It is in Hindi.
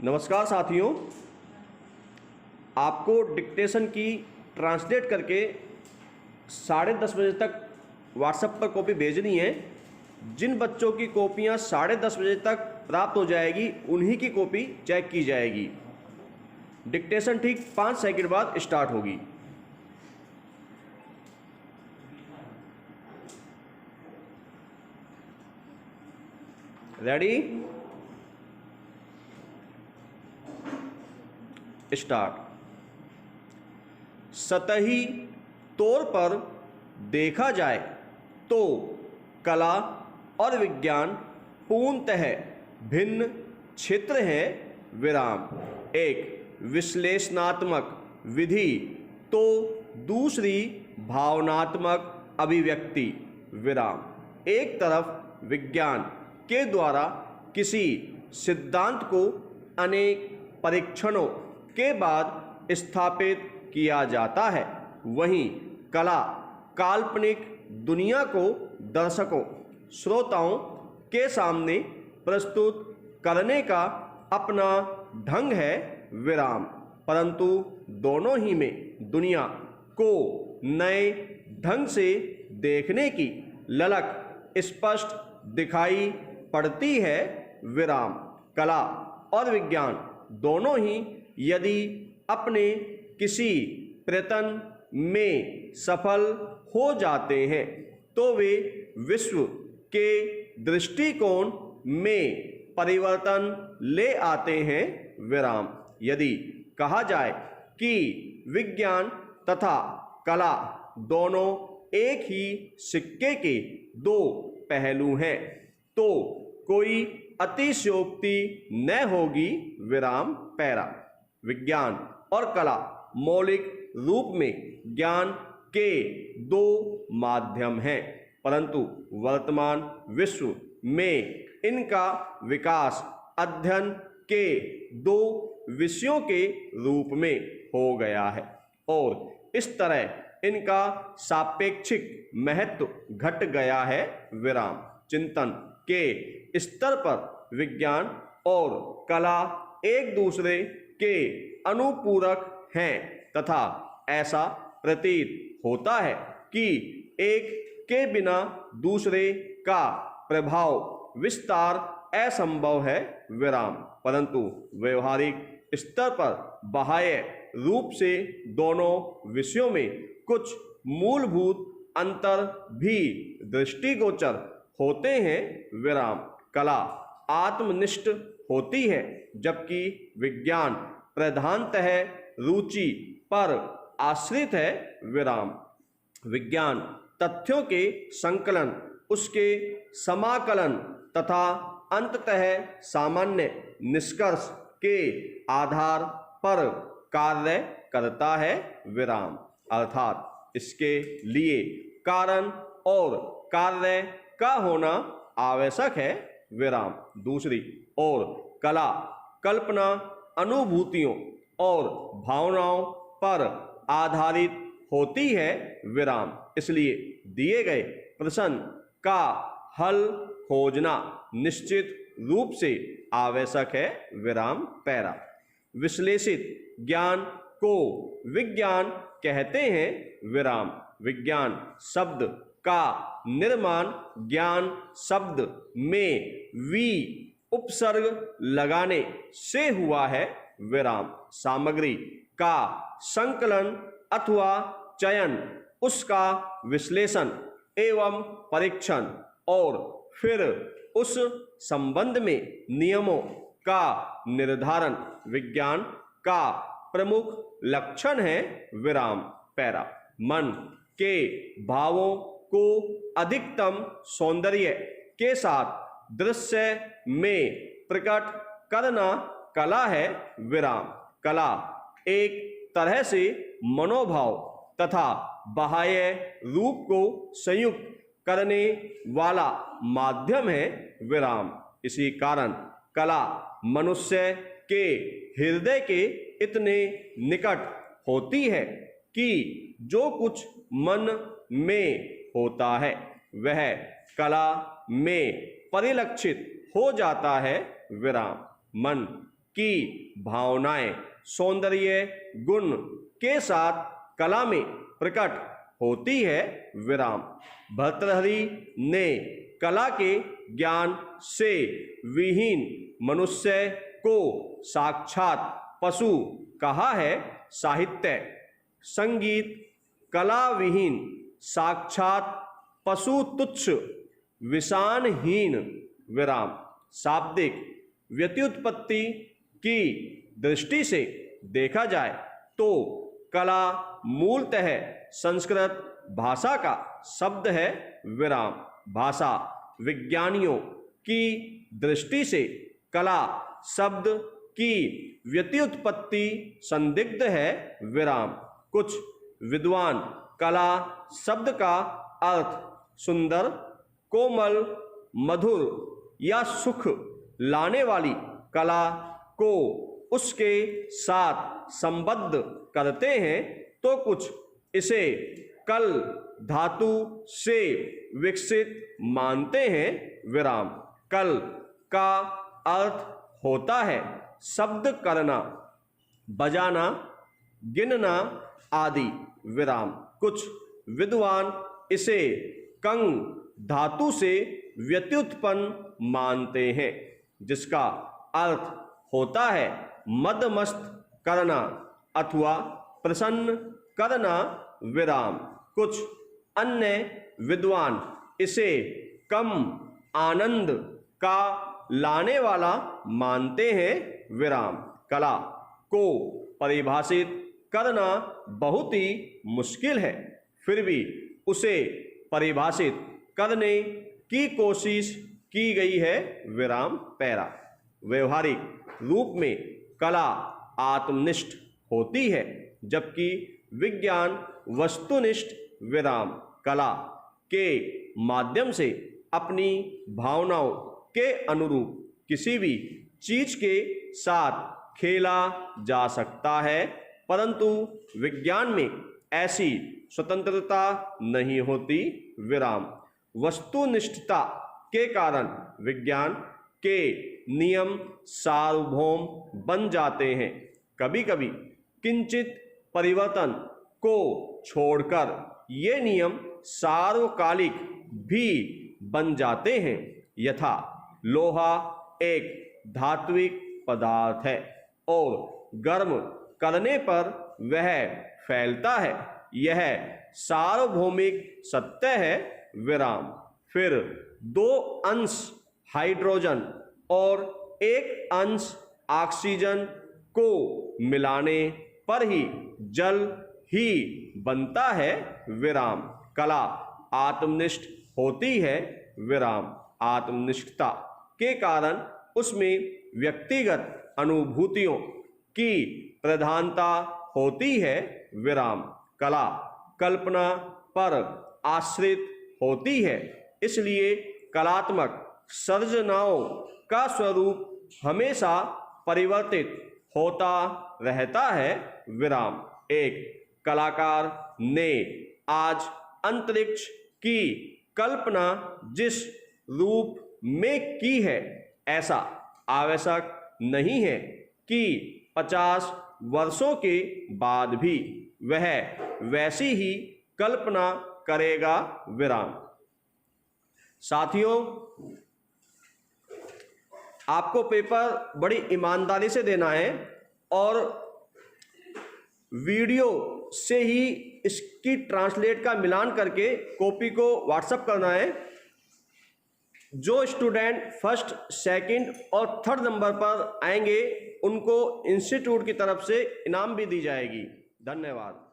नमस्कार साथियों, आपको डिक्टेशन की ट्रांसलेट करके 10:30 बजे तक व्हाट्सएप पर कॉपी भेजनी है। जिन बच्चों की कॉपियां 10:30 बजे तक प्राप्त हो जाएगी उन्हीं की कॉपी चेक की जाएगी। डिक्टेशन ठीक 5 सेकंड बाद स्टार्ट होगी। Ready, start. सतही तौर पर देखा जाए तो कला और विज्ञान पूर्णतः भिन्न क्षेत्र हैं। विराम। एक विश्लेषणात्मक विधि तो दूसरी भावनात्मक अभिव्यक्ति। विराम। एक तरफ विज्ञान के द्वारा किसी सिद्धांत को अनेक परीक्षणों के बाद स्थापित किया जाता है, वहीं कला काल्पनिक दुनिया को दर्शकों श्रोताओं के सामने प्रस्तुत करने का अपना ढंग है। विराम। परंतु दोनों ही में दुनिया को नए ढंग से देखने की ललक स्पष्ट दिखाई पड़ती है। विराम। कला और विज्ञान दोनों ही यदि अपने किसी प्रयत्न में सफल हो जाते हैं तो वे विश्व के दृष्टिकोण में परिवर्तन ले आते हैं। विराम। यदि कहा जाए कि विज्ञान तथा कला दोनों एक ही सिक्के के दो पहलू हैं तो कोई अतिशयोक्ति न होगी। विराम। पैरा। विज्ञान और कला मौलिक रूप में ज्ञान के दो माध्यम हैं, परंतु वर्तमान विश्व में इनका विकास अध्ययन के दो विषयों के रूप में हो गया है और इस तरह इनका सापेक्षिक महत्व घट गया है। विराम। चिंतन के स्तर पर विज्ञान और कला एक दूसरे के अनुपूरक हैं तथा ऐसा प्रतीत होता है कि एक के बिना दूसरे का प्रभाव विस्तार असंभव है। विराम। परंतु व्यवहारिक स्तर पर बाह्य रूप से दोनों विषयों में कुछ मूलभूत अंतर भी दृष्टिगोचर होते हैं। विराम। कला आत्मनिष्ठ होती है जबकि विज्ञान प्रधानतः रुचि पर आश्रित है। विराम। विज्ञान तथ्यों के संकलन, उसके समाकलन तथा अंततः सामान्य निष्कर्ष के आधार पर कार्य करता है। विराम। अर्थात इसके लिए कारण और कार्य का होना आवश्यक है। विराम। दूसरी ओर कला कल्पना, अनुभूतियों और भावनाओं पर आधारित होती है। विराम। इसलिए दिए गए प्रश्न का हल खोजना निश्चित रूप से आवश्यक है। विराम। पैरा। विश्लेषित ज्ञान को विज्ञान कहते हैं। विराम। विज्ञान शब्द का निर्माण ज्ञान शब्द में वी उपसर्ग लगाने से हुआ है। विराम। सामग्री का संकलन अथवा चयन, उसका विश्लेषण एवं परीक्षण और फिर उस संबंध में नियमों का निर्धारण विज्ञान का प्रमुख लक्षण है। विराम। पैरा। मन के भावों को अधिकतम सौंदर्य के साथ दृश्य में प्रकट करना कला है। विराम। कला एक तरह से मनोभाव तथा बाह्य रूप को संयुक्त करने वाला माध्यम है। विराम। इसी कारण कला मनुष्य के हृदय के इतने निकट होती है कि जो कुछ मन में होता है वह कला में परिलक्षित हो जाता है। विराम। मन की भावनाएं सौंदर्य गुण के साथ कला में प्रकट होती है, विराम। भर्तृहरि ने कला के ज्ञान से विहीन मनुष्य को साक्षात पशु कहा है, साहित्य। संगीत कला विहीन साक्षात पशु तुच्छ विषाणहीन, विराम। शाब्दिक व्युत्पत्ति की दृष्टि से देखा जाए तो कला मूलतः संस्कृत भाषा का शब्द है, विराम। भाषा विज्ञानियों की दृष्टि से कला शब्द की व्युत्पत्ति संदिग्ध है, विराम। कुछ विद्वान कला शब्द का अर्थ सुंदर, कोमल, मधुर या सुख लाने वाली कला को उसके साथ संबद्ध करते हैं, तो कुछ इसे कल धातु से विकसित मानते हैं, विराम। कल का अर्थ होता है शब्द करना, बजाना, गिनना आदि, विराम। कुछ विद्वान इसे कंग धातु से व्युत्पन्न मानते हैं, जिसका अर्थ होता है मदमस्त करना अथवा प्रसन्न करना, विराम। कुछ अन्य विद्वान इसे कम आनंद का लाने वाला मानते हैं, विराम। कला को परिभाषित करना बहुत ही मुश्किल है, फिर भी उसे परिभाषित करने की कोशिश की गई है, विराम। पैरा। व्यवहारिक रूप में कला आत्मनिष्ठ होती है, जबकि विज्ञान वस्तुनिष्ठ, विराम। कला के माध्यम से अपनी भावनाओं के अनुरूप किसी भी चीज के साथ खेला जा सकता है, परंतु विज्ञान में ऐसी स्वतंत्रता नहीं होती, विराम। वस्तुनिष्ठता के कारण विज्ञान के नियम सार्वभौम बन जाते हैं। कभी कभी किंचित परिवर्तन को छोड़कर ये नियम सार्वकालिक भी बन जाते हैं। यथा लोहा एक धात्विक पदार्थ है और गर्म करने पर वह फैलता है, यह सार्वभौमिक सत्य है, विराम। फिर दो अंश हाइड्रोजन और एक अंश ऑक्सीजन को मिलाने पर ही जल ही बनता है, विराम। कला आत्मनिष्ठ होती है, विराम। आत्मनिष्ठता के कारण उसमें व्यक्तिगत अनुभूतियों की प्रधानता होती है, विराम। कला कल्पना पर आश्रित होती है, इसलिए कलात्मक सर्जनाओं का स्वरूप हमेशा परिवर्तित होता रहता है, विराम। एक कलाकार ने आज अंतरिक्ष की कल्पना जिस रूप में की है, ऐसा आवश्यक नहीं है कि 50 वर्षों के बाद भी वह वैसी ही कल्पना करेगा, विराम। साथियों, आपको पेपर बड़ी ईमानदारी से देना है और वीडियो से ही इसकी ट्रांसलेट का मिलान करके कॉपी को व्हाट्सएप करना है। जो स्टूडेंट फर्स्ट, सेकंड और थर्ड नंबर पर आएंगे उनको इंस्टीट्यूट की तरफ से इनाम भी दी जाएगी। धन्यवाद।